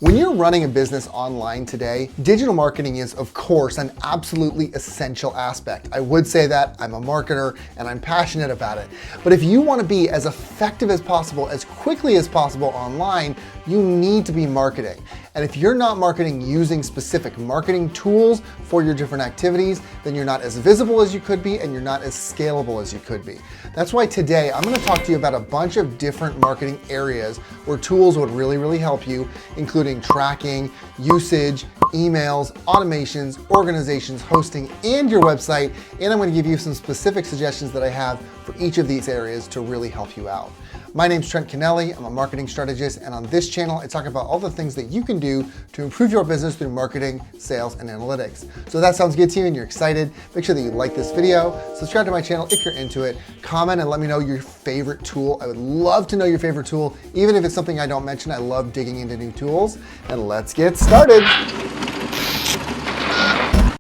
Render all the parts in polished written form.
When you're running a business online today, digital marketing is, of course, an absolutely essential aspect. I would say that I'm a marketer and I'm passionate about it. But if you want to be as effective as possible, as quickly as possible online, you need to be marketing. And if you're not marketing using specific marketing tools for your different activities, then you're not as visible as you could be and you're not as scalable as you could be. That's why today I'm going to talk to you about a bunch of different marketing areas where tools would really help you, including tracking, usage, emails, automations, organizations, hosting, and your website. And I'm going to give you some specific suggestions that I have for each of these areas to really help you out. My name's Trent Kennelly. I'm a marketing strategist, and on this channel, I talk about all the things that you can do to improve your business through marketing, sales, and analytics. So if that sounds good to you and you're excited, make sure that you like this video, subscribe to my channel if you're into it, comment and let me know your favorite tool. I would love to know your favorite tool, even if it's something I don't mention. I love digging into new tools, and let's get started.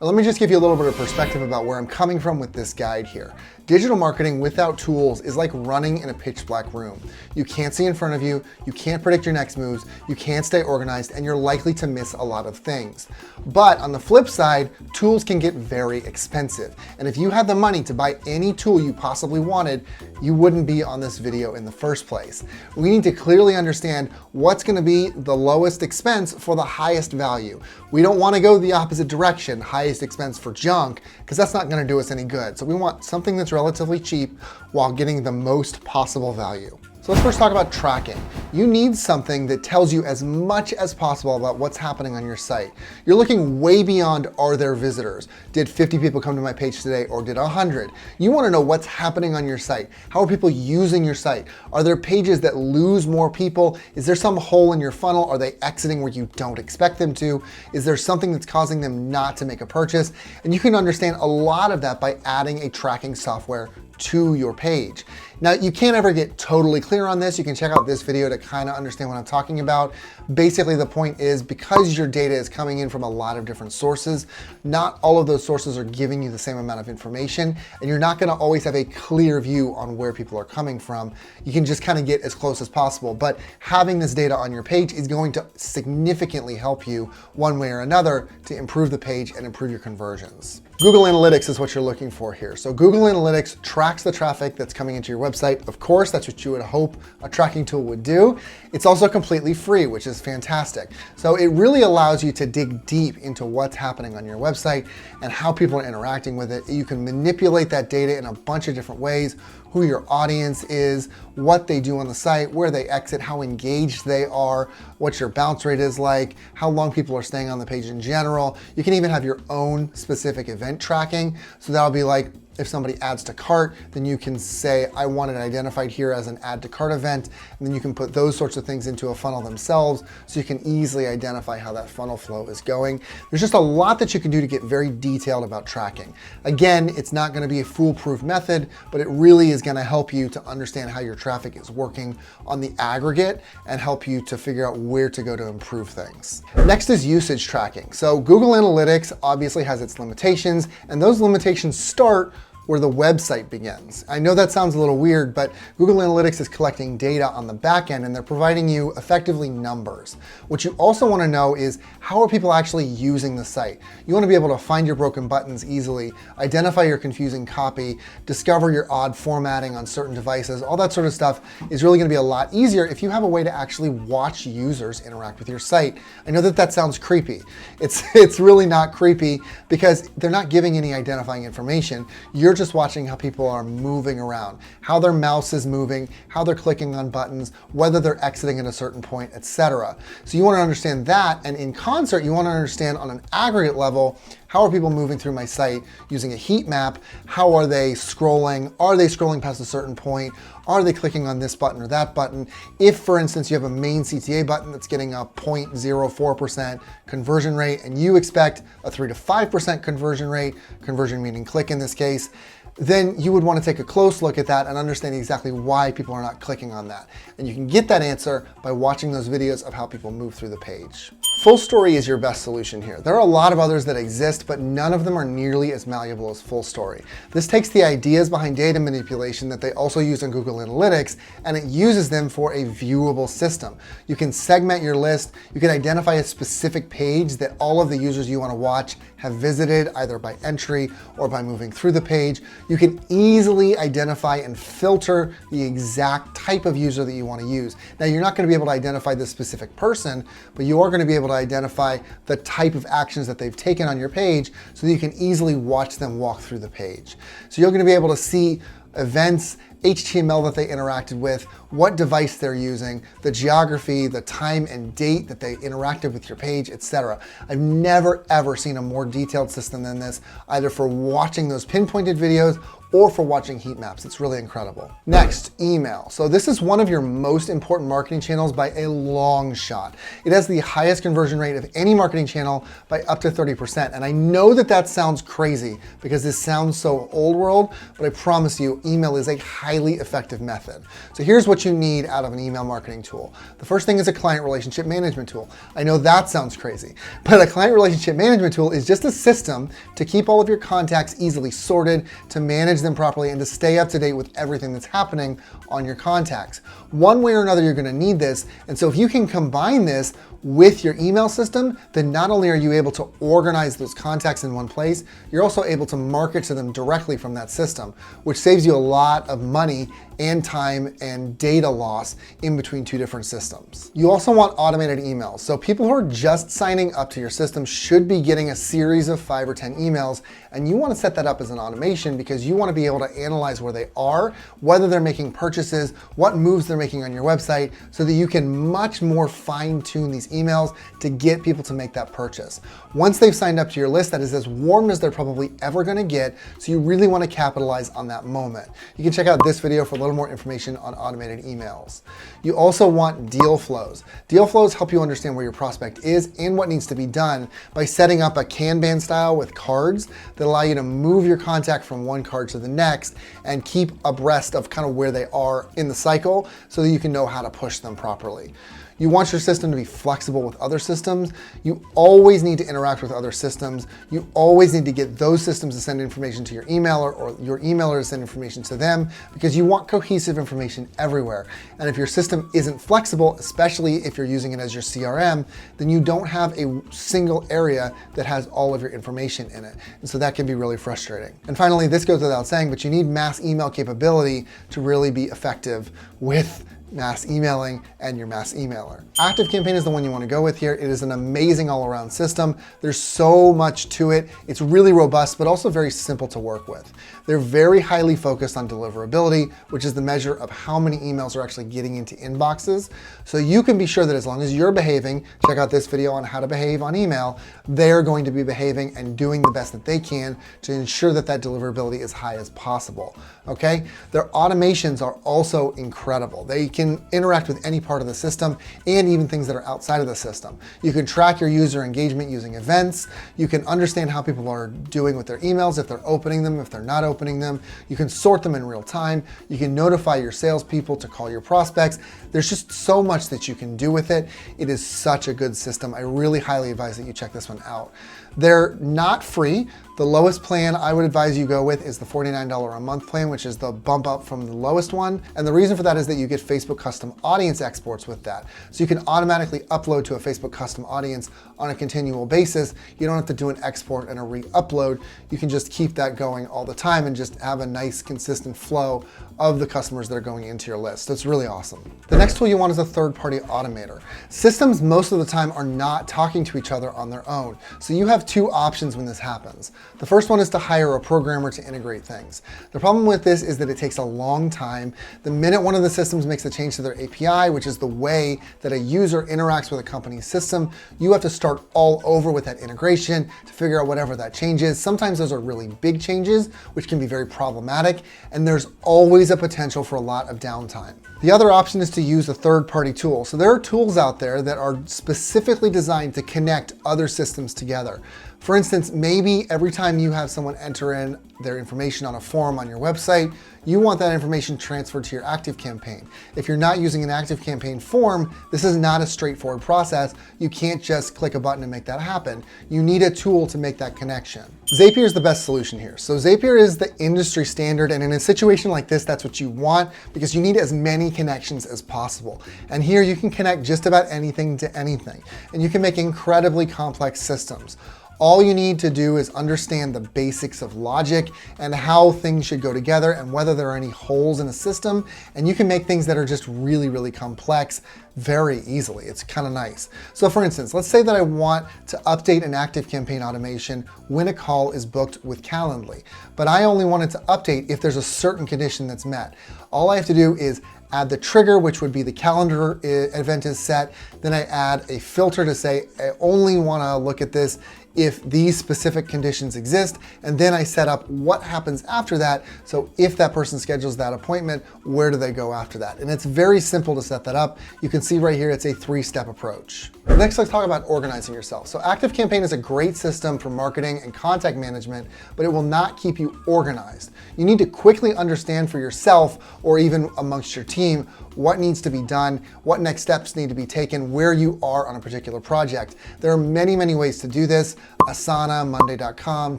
Let me just give you a little bit of perspective about where I'm coming from with this guide here. Digital marketing without tools is like running in a pitch black room. You can't see in front of you, you can't predict your next moves, you can't stay organized, and you're likely to miss a lot of things. But on the flip side, tools can get very expensive. And if you had the money to buy any tool you possibly wanted, you wouldn't be on this video in the first place. We need to clearly understand what's going to be the lowest expense for the highest value. We don't want to go the opposite direction, highest expense for junk, because that's not going to do us any good. So we want something that's relatively cheap while getting the most possible value. So let's first talk about tracking. You need something that tells you as much as possible about what's happening on your site. You're looking way beyond, are there visitors? Did 50 people come to my page today or did 100? You want to know what's happening on your site. How are people using your site? Are there pages that lose more people? Is there some hole in your funnel? Are they exiting where you don't expect them to? Is there something that's causing them not to make a purchase? And you can understand a lot of that by adding a tracking software to your page. Now, you can't ever get totally clear on this. You can check out this video to kind of understand what I'm talking about. Basically, the point is because your data is coming in from a lot of different sources, not all of those sources are giving you the same amount of information, and you're not going to always have a clear view on where people are coming from. You can just kind of get as close as possible, but having this data on your page is going to significantly help you one way or another to improve the page and improve your conversions. Google Analytics is what you're looking for here. So Google Analytics tracks the traffic that's coming into your website. Of course, that's what you would hope a tracking tool would do. It's also completely free, which is fantastic. So it really allows you to dig deep into what's happening on your website and how people are interacting with it. You can manipulate that data in a bunch of different ways, who your audience is, what they do on the site, where they exit, how engaged they are, what your bounce rate is like, how long people are staying on the page in general. You can even have your own specific event tracking. So that'll be like, if somebody adds to cart, then you can say, I want it identified here as an add to cart event. And then you can put those sorts of things into a funnel themselves so you can easily identify how that funnel flow is going. There's just a lot that you can do to get very detailed about tracking. Again, it's not going to be a foolproof method, but it really is going to help you to understand how your traffic is working on the aggregate and help you to figure out where to go to improve things. Next is usage tracking. So Google Analytics obviously has its limitations, and those limitations start where the website begins. I know that sounds a little weird, but Google Analytics is collecting data on the back end and they're providing you effectively numbers. What you also want to know is how are people actually using the site? You want to be able to find your broken buttons easily, identify your confusing copy, discover your odd formatting on certain devices. All that sort of stuff is really going to be a lot easier if you have a way to actually watch users interact with your site. I know that that sounds creepy. It's really not creepy because they're not giving any identifying information. You're just watching how people are moving around, how their mouse is moving, how they're clicking on buttons, whether they're exiting at a certain point, etc. So you want to understand that, and in concert, you want to understand on an aggregate level, how are people moving through my site using a heat map? How are they scrolling? Are they scrolling past a certain point? Are they clicking on this button or that button? If, for instance, you have a main CTA button that's getting a 0.04% conversion rate and you expect a 3 to 5% conversion rate, conversion meaning click in this case, then you would want to take a close look at that and understand exactly why people are not clicking on that. And you can get that answer by watching those videos of how people move through the page. Full Story is your best solution here. There are a lot of others that exist, but none of them are nearly as malleable as Full Story. This takes the ideas behind data manipulation that they also use on Google Analytics, and it uses them for a viewable system. You can segment your list. You can identify a specific page that all of the users you want to watch have visited, either by entry or by moving through the page. You can easily identify and filter the exact type of user that you want to use. Now, you're not going to be able to identify this specific person, but you are going to be able to identify the type of actions that they've taken on your page so that you can easily watch them walk through the page. So you're going to be able to see events, HTML that they interacted with, what device they're using, the geography, the time and date that they interacted with your page, etc. I've never ever seen a more detailed system than this, either for watching those pinpointed videos or for watching heat maps. It's really incredible. Next, email. So this is one of your most important marketing channels by a long shot. It has the highest conversion rate of any marketing channel by up to 30%. And I know that that sounds crazy because this sounds so old world, but I promise you, email is a highly effective method. So here's what you need out of an email marketing tool. The first thing is a client relationship management tool. I know that sounds crazy, but a client relationship management tool is just a system to keep all of your contacts easily sorted, to manage them properly, and to stay up to date with everything that's happening on your contacts. One way or another, you're going to need this. And so if you can combine this with your email system, then not only are you able to organize those contacts in one place, you're also able to market to them directly from that system, which saves you a lot of money and time and data loss in between two different systems. You also want automated emails. So people who are just signing up to your system should be getting a series of 5 or 10 emails, and you want to set that up as an automation because you want to be able to analyze where they are, whether they're making purchases, what moves they're making on your website, so that you can much more fine-tune these emails to get people to make that purchase. Once they've signed up to your list, that is as warm as they're probably ever going to get, so you really want to capitalize on that moment. You can check out this video for a little more information on automated emails. You also want deal flows. Deal flows help you understand where your prospect is and what needs to be done by setting up a Kanban style with cards that allow you to move your contact from one card to the next and keep abreast of kind of where they are in the cycle so that you can know how to push them properly. You want your system to be flexible with other systems. You always need to interact with other systems. You always need to get those systems to send information to your emailer or your emailer to send information to them because you want cohesive information everywhere. And if your system isn't flexible, especially if you're using it as your CRM, then you don't have a single area that has all of your information in it. And so that can be really frustrating. And finally, this goes without saying, but you need mass email capability to really be effective with mass emailing and your mass emailer. ActiveCampaign is the one you want to go with here. It is an amazing all-around system. There's so much to it. It's really robust, but also very simple to work with. They're very highly focused on deliverability, which is the measure of how many emails are actually getting into inboxes. So you can be sure that as long as you're behaving, check out this video on how to behave on email, they're going to be behaving and doing the best that they can to ensure that that deliverability is high as possible, okay? Their automations are also incredible. They can interact with any part of the system and even things that are outside of the system. You can track your user engagement using events. You can understand how people are doing with their emails, if they're opening them, if they're not opening them. You can sort them in real time. You can notify your salespeople to call your prospects. There's just so much that you can do with it. It is such a good system. I really highly advise that you check this one out. They're not free. The lowest plan I would advise you go with is the $49 a month plan, which is the bump up from the lowest one. And the reason for that is that you get Facebook custom audience exports with that. So you can automatically upload to a Facebook custom audience on a continual basis. You don't have to do an export and a re-upload. You can just keep that going all the time and just have a nice consistent flow of the customers that are going into your list. So it's really awesome. The next tool you want is a third-party automator. Systems most of the time are not talking to each other on their own. So you have two options when this happens. The first one is to hire a programmer to integrate things. The problem with this is that it takes a long time. The minute one of the systems makes a change to their API, which is the way that a user interacts with a company's system, you have to start all over with that integration to figure out whatever that change is. Sometimes those are really big changes, which can be very problematic, and there's always a potential for a lot of downtime. The other option is to use a third-party tool. So there are tools out there that are specifically designed to connect other systems together. For instance, maybe every time you have someone enter in their information on a form on your website, you want that information transferred to your ActiveCampaign. If you're not using an ActiveCampaign form, this is not a straightforward process. You can't just click a button and make that happen. You need a tool to make that connection. Zapier is the best solution here. So Zapier is the industry standard, and in a situation like this, that's what you want because you need as many connections as possible. And here you can connect just about anything to anything, and you can make incredibly complex systems. All you need to do is understand the basics of logic and how things should go together and whether there are any holes in a system, and you can make things that are just really, really complex very easily. It's kind of nice. So for instance, let's say that I want to update an ActiveCampaign automation when a call is booked with Kennelly, but I only want it to update if there's a certain condition that's met. All I have to do is add the trigger, which would be the calendar event is set. Then I add a filter to say, I only want to look at this if these specific conditions exist. And then I set up what happens after that. So if that person schedules that appointment, where do they go after that? And it's very simple to set that up. You can see right here, it's a 3-step approach. Next, let's talk about organizing yourself. So ActiveCampaign is a great system for marketing and contact management, but it will not keep you organized. You need to quickly understand for yourself or even amongst your team what needs to be done, what next steps need to be taken, where you are on a particular project. There are many, many ways to do this. Asana, Monday.com,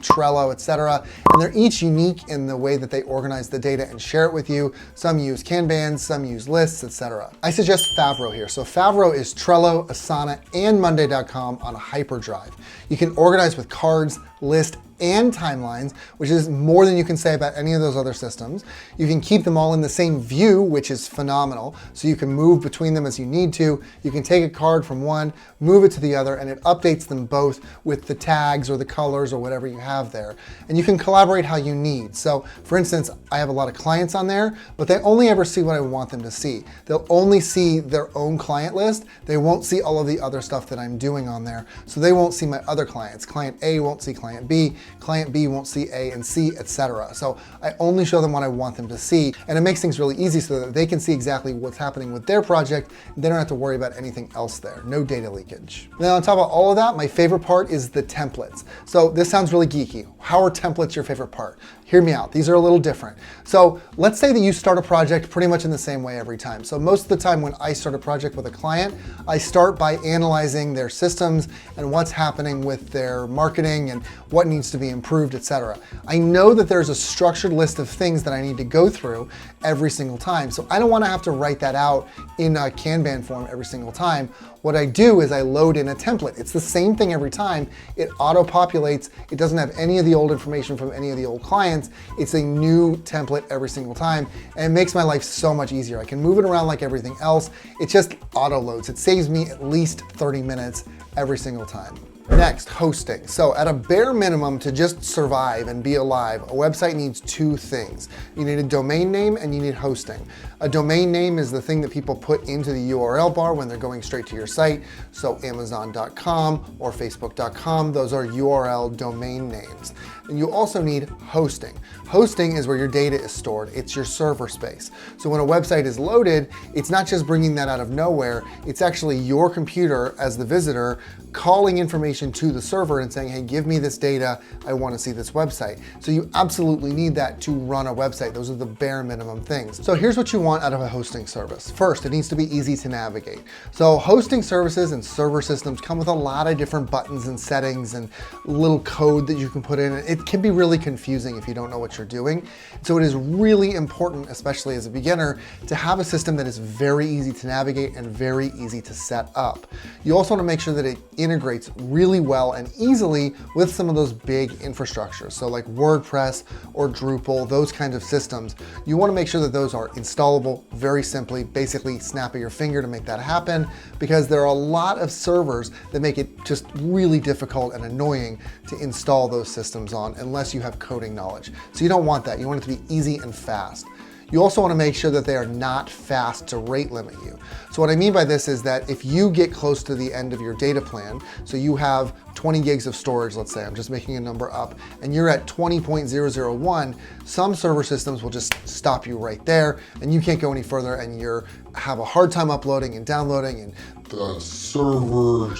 Trello, etc. And they're each unique in the way that they organize the data and share it with you. Some use Kanban, some use lists, etc. I suggest Favro here. So Favro is Trello, Asana, and Monday.com on a hyperdrive. You can organize with cards, lists, and timelines, which is more than you can say about any of those other systems. You can keep them all in the same view, which is phenomenal. So you can move between them as you need to. You can take a card from one, move it to the other, and it updates them both with the tags or the colors or whatever you have there. And you can collaborate how you need. So for instance, I have a lot of clients on there, but they only ever see what I want them to see. They'll only see their own client list. They won't see all of the other stuff that I'm doing on there. So they won't see my other clients. Client A won't see client B. Client B won't see A and C, etc. So I only show them what I want them to see, and it makes things really easy so that they can see exactly what's happening with their project. And they don't have to worry about anything else there. No data leakage. Now on top of all of that, my favorite part is the templates. So this sounds really geeky. How are templates your favorite part? Hear me out. These are a little different. So let's say that you start a project pretty much in the same way every time. So most of the time when I start a project with a client, I start by analyzing their systems and what's happening with their marketing and what needs to be improved, etc. I know that there's a structured list of things that I need to go through every single time. So I don't want to have to write that out in a Kanban form every single time. What I do is I load in a template. It's the same thing every time. It auto-populates. It doesn't have any of the old information from any of the old clients. It's a new template every single time, and it makes my life so much easier. I can move it around like everything else. It just auto-loads. It saves me at least 30 minutes every single time. Next, hosting. So at a bare minimum, to just survive and be alive, a website needs 2 things. You need a domain name and you need hosting. A domain name is the thing that people put into the URL bar when they're going straight to your site. So Amazon.com or Facebook.com, those are URL domain names. And you also need hosting. Hosting is where your data is stored. It's your server space. So when a website is loaded, it's not just bringing that out of nowhere. It's actually your computer as the visitor calling information to the server and saying, hey, give me this data. I want to see this website. So you absolutely need that to run a website. Those are the bare minimum things. So here's what you want out of a hosting service. First, it needs to be easy to navigate. So hosting services and server systems come with a lot of different buttons and settings and little code that you can put in. It can be really confusing if you don't know what you're doing. So it is really important, especially as a beginner, to have a system that is very easy to navigate and very easy to set up. You also want to make sure that it integrates really well and easily with some of those big infrastructures. So like WordPress or Drupal, those kinds of systems. You want to make sure that those are installable very simply, basically snap of your finger to make that happen, because there are a lot of servers that make it just really difficult and annoying to install those systems on unless you have coding knowledge. So you don't want that. You want it to be easy and fast. You also want to make sure that they are not fast to rate limit you. So what I mean by this is that if you get close to the end of your data plan, so you have 20 gigs of storage, let's say, I'm just making a number up, and you're at 20.001, some server systems will just stop you right there, and you can't go any further, and you have a hard time uploading and downloading, and the server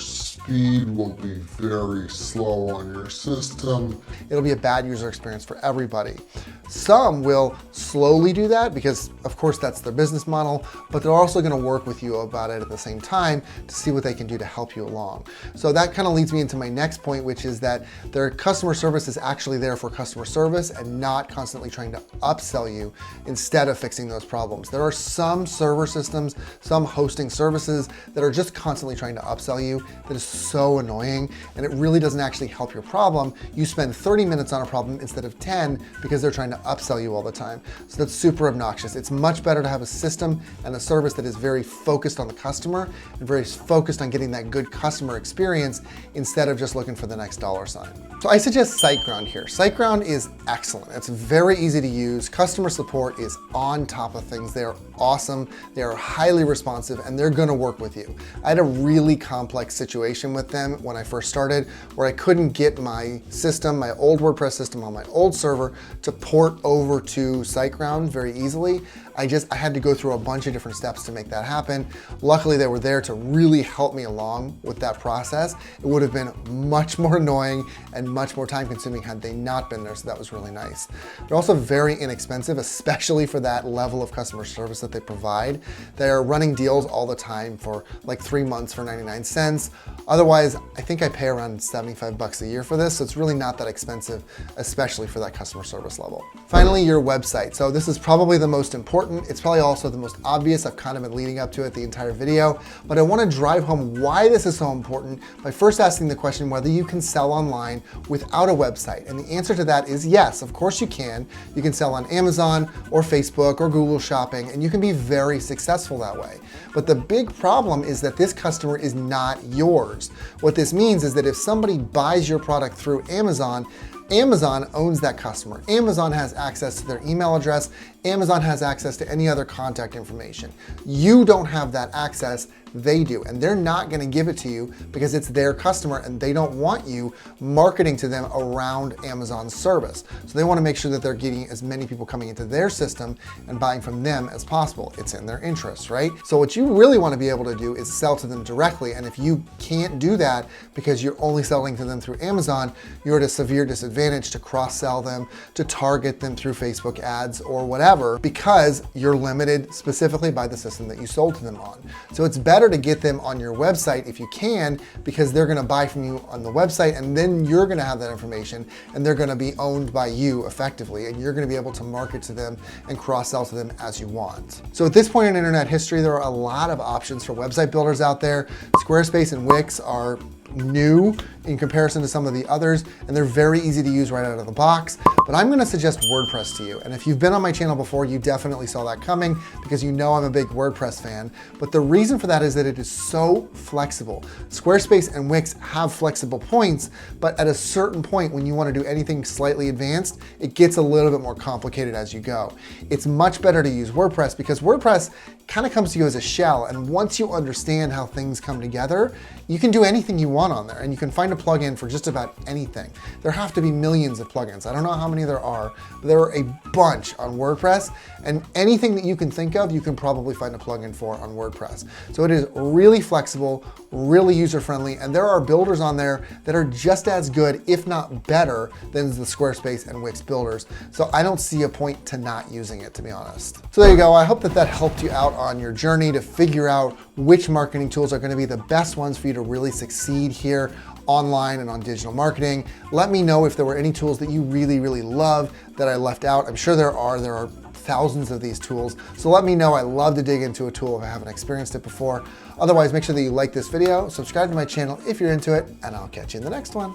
speed will be very slow on your system. It'll be a bad user experience for everybody. Some will slowly do that because, of course, that's their business model, but they're also going to work with you about it at the same time to see what they can do to help you along. So that kind of leads me into my next point, which is that their customer service is actually there for customer service and not constantly trying to upsell you instead of fixing those problems. There are some server systems, some hosting services that are just constantly trying to upsell you. That is so annoying, and it really doesn't actually help your problem. You spend 30 minutes on a problem instead of 10 because they're trying to upsell you all the time. So that's super obnoxious. It's much better to have a system and a service that is very focused on the customer and very focused on getting that good customer experience instead of just looking for the next dollar sign. So I suggest SiteGround here. SiteGround is excellent. It's very easy to use. Customer support is on top of things. They are awesome. They are highly responsive, and they're gonna work with you. I had a really complex situation with them when I first started where I couldn't get my system, my old WordPress system on my old server to port over to SiteGround very easily. I had to go through a bunch of different steps to make that happen. Luckily, they were there to really help me along with that process. It would have been much more annoying and much more time consuming had they not been there, so that was really nice. They're also very inexpensive, especially for that level of customer service that they provide. They're running deals all the time for like 3 months for 99 cents. Otherwise, I think I pay around 75 bucks a year for this, so it's really not that expensive, especially for that customer service level. Finally, your website. So this is probably the most important. It's probably also the most obvious. I've kind of been leading up to it the entire video, but I want to drive home why this is so important by first asking the question whether you can sell online without a website. And the answer to that is yes, of course you can. You can sell on Amazon or Facebook or Google Shopping, and you can be very successful that way. But the big problem is that this customer is not yours. What this means is that if somebody buys your product through Amazon, Amazon owns that customer. Amazon has access to their email address. Amazon has access to any other contact information. You don't have that access, they do, and they're not gonna give it to you because it's their customer and they don't want you marketing to them around Amazon's service. So they wanna make sure that they're getting as many people coming into their system and buying from them as possible. It's in their interests, right? So what you really wanna be able to do is sell to them directly, and if you can't do that because you're only selling to them through Amazon, you're at a severe disadvantage to cross-sell them, to target them through Facebook ads or whatever, because you're limited specifically by the system that you sold to them on. So it's better to get them on your website if you can, because they're gonna buy from you on the website, and then you're gonna have that information and they're gonna be owned by you effectively, and you're gonna be able to market to them and cross-sell to them as you want. So at this point in internet history, there are a lot of options for website builders out there. Squarespace and Wix are new in comparison to some of the others, and they're very easy to use right out of the box. But I'm gonna suggest WordPress to you. And if you've been on my channel before, you definitely saw that coming because you know I'm a big WordPress fan. But the reason for that is that it is so flexible. Squarespace and Wix have flexible points, but at a certain point when you wanna do anything slightly advanced, it gets a little bit more complicated as you go. It's much better to use WordPress because WordPress kind of comes to you as a shell, and once you understand how things come together, you can do anything you want on there, and you can find a plugin for just about anything. There have to be millions of plugins. I don't know how many there are, but there are a bunch on WordPress, and anything that you can think of, you can probably find a plugin for on WordPress. So it is really flexible, really user-friendly, and there are builders on there that are just as good, if not better, than the Squarespace and Wix builders. So I don't see a point to not using it, to be honest. So there you go. I hope that that helped you out on your journey to figure out which marketing tools are going to be the best ones for you to really succeed here online and on digital marketing. Let me know if there were any tools that you really, really love that I left out. I'm sure there are thousands of these tools. So let me know. I love to dig into a tool if I haven't experienced it before. Otherwise, make sure that you like this video, subscribe to my channel if you're into it, and I'll catch you in the next one.